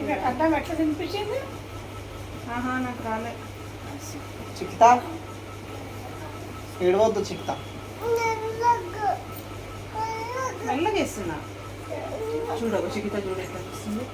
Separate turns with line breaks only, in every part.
ఇక కథ ఎట్లా తినిపించింది.
ఆహా నాకు రాలే.
చిక్తా ఏడవద్దు చిక్తా
మెల్లగా వేస్తున్నా. చూడవు చికిత చూడ ఎట్లా వస్తుంది.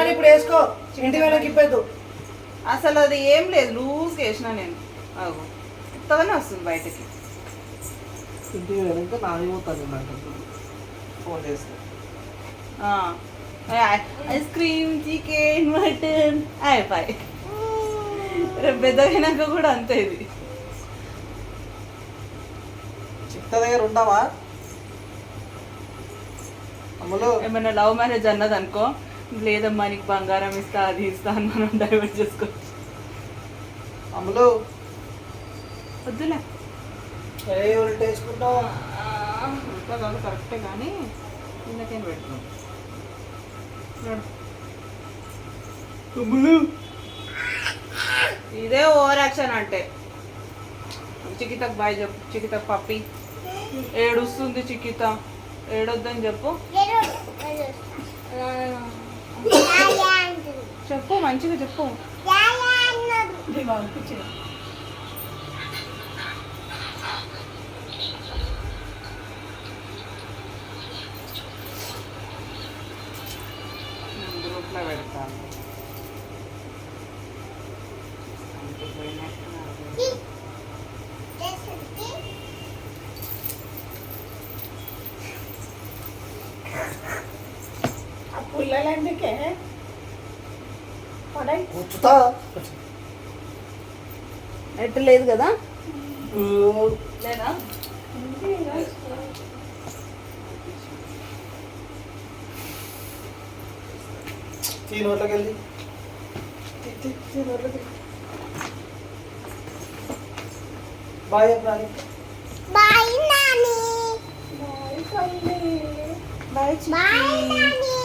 ఇప్పుడు వేసుకో ఇంటి వెళ్ళకి ఇప్పేద్దు.
అసలు అది ఏం లేదు, లూజ్గా వేసిన నేను. అవు కొత్తగానే వస్తుంది బయటకి.
ఇంటికి వెళ్ళాక నాది పోతాను నాకు ఫోన్ చేస్తే.
ఐస్ క్రీమ్, చికెన్, మటన్ అయిపోయి. రేపు పెద్దగైనాక కూడా అంతే. ఇది
చిక్త దగ్గర ఉంటావా అమ్మలు?
ఏమైనా లవ్ మ్యారేజ్ అన్నది అనుకో, లేదమ్మా నీకు బంగారం ఇస్తా అది ఇస్తా అని మనం డైవర్ట్ చేసుకోవచ్చు.
అమ్మలు
వద్దులే
వేసుకుంటావా?
కాదు కరెక్టే కానీ ఇందాకేం పెడుతున్నాం. ఇదే ఓవర్ యాక్షన్ అంటే. చికితకు బాయ్ చెప్పు. చికితకు పప్పి ఏడుస్తుంది. చికిత ఏడొద్దని చెప్పు. చెప్పు మంచిగా చెప్పు. గ్రూప్లో పెడతాను.
ఆ పుల్లలు ఎందుకే పడై
కూర్చుతా
నెట్ లేదు కదా లేదా?
నోట్లోకి వెళ్ళి bye Nani.
Bye Nani.
Bye
bye Nani.